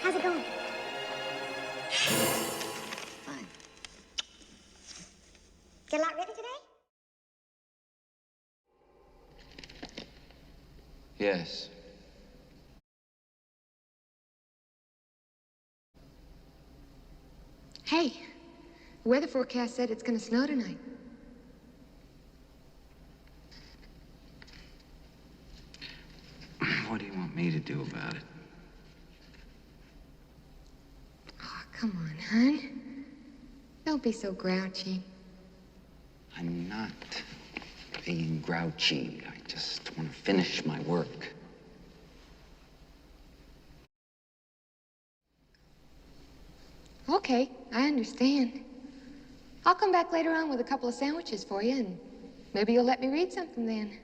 How's it going? Fine. Get a lot ready today? Yes. Hey, the weather forecast said it's gonna snow tonight. What do you want me to do about it? Oh, come on, hon. Don't be so grouchy. I'm not being grouchy. I just want to finish my work. Okay, I understand. I'll come back later on with a couple of sandwiches for you, and maybe you'll let me read something then.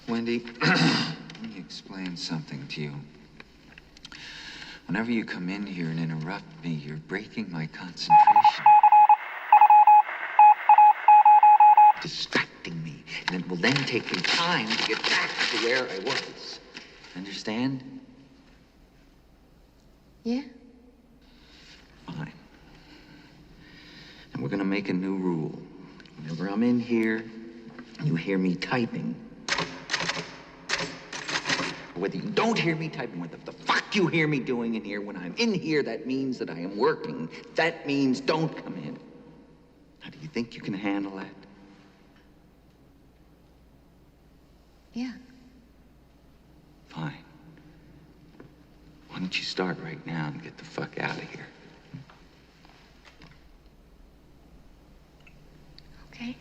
Wendy, let me explain something to you. Whenever you come in here and interrupt me, you're breaking my concentration. Distracting me, and it will then take me time to get back to where I was. Understand? Yeah? Fine. And we're gonna make a new rule. Whenever I'm in here, you hear me typing. Whether you don't hear me typing, what the fuck you hear me doing in here, when I'm in here, that means that I am working. That means don't come in. Now, do you think you can handle that? Yeah. Fine. Why don't you start right now and get the fuck out of here? Okay.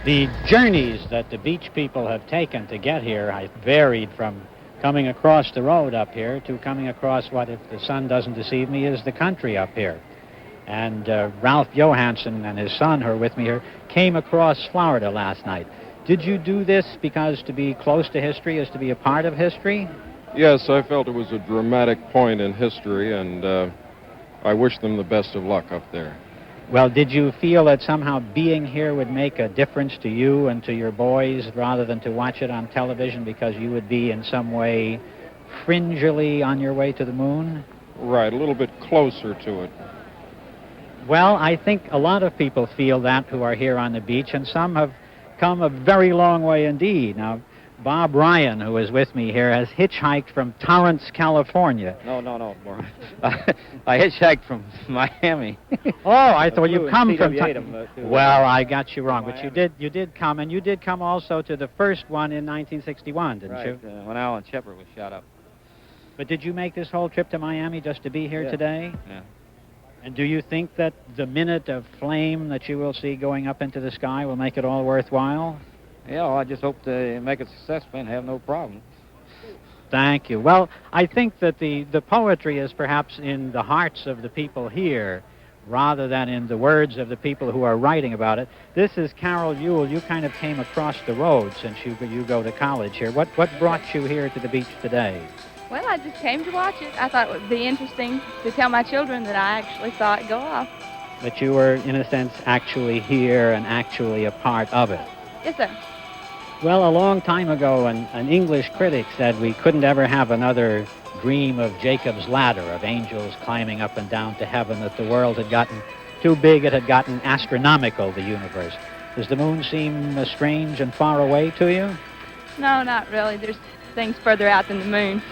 The journeys that the beach people have taken to get here have varied from coming across the road up here to coming across what, if the sun doesn't deceive me, is the country up here. And Ralph Johansson and his son, who are with me here, came across Florida last night. Did you do this because to be close to history is to be a part of history? Yes, I felt it was a dramatic point in history, and I wish them the best of luck up there. Well, did you feel that somehow being here would make a difference to you and to your boys rather than to watch it on television because you would be in some way fringily on your way to the moon? Right, a little bit closer to it. Well, I think a lot of people feel that who are here on the beach, and some have come a very long way indeed. Now, Bob Ryan, who is with me here, has hitchhiked from Torrance, California. No. I hitchhiked from Miami. Oh, I thought you come from. Well, I got you wrong, but you did come, and you did come also to the first one in 1961, didn't you? When Alan Shepard was shot up. But did you make this whole trip to Miami just to be here today? Yeah. And do you think that the minute of flame that you will see going up into the sky will make it all worthwhile? Yeah, well, I just hope to make it successful and have no problem. Thank you. Well, I think that the poetry is perhaps in the hearts of the people here rather than in the words of the people who are writing about it. This is Carol Ewell. You kind of came across the road since you go to college here. What brought you here to the beach today? Well, I just came to watch it. I thought it would be interesting to tell my children that I actually saw it go off. That you were, in a sense, actually here and actually a part of it. Yes, sir. Well, a long time ago, an English critic said we couldn't ever have another dream of Jacob's ladder, of angels climbing up and down to heaven, that the world had gotten too big, it had gotten astronomical, the universe. Does the moon seem strange and far away to you? No, not really. There's things further out than the moon.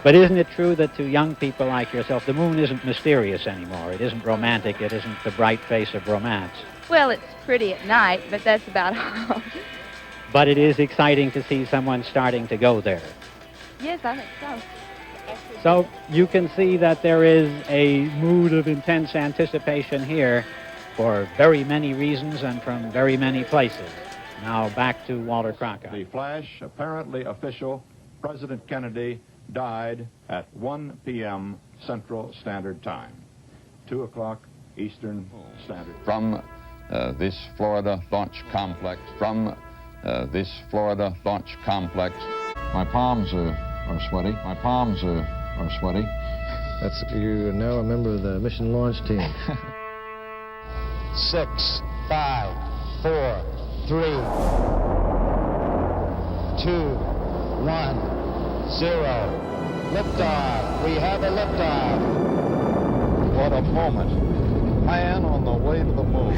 But isn't it true that to young people like yourself, the moon isn't mysterious anymore? It isn't romantic. It isn't the bright face of romance. Well, it's pretty at night, but that's about all. But it is exciting to see someone starting to go there. Yes, I think so. So you can see that there is a mood of intense anticipation here for very many reasons and from very many places. Now back to Walter Cronkite. The flash, apparently official, President Kennedy died at 1 p.m. Central Standard Time, 2 o'clock Eastern Standard Time. From this Florida launch complex, this Florida launch complex. My palms are sweaty. My palms are sweaty. That's, you're now a member of the mission launch team. 6, 5, 4, 3, 2, 1, 0. Liftoff. We have a liftoff. What a moment. Man on the way to the moon.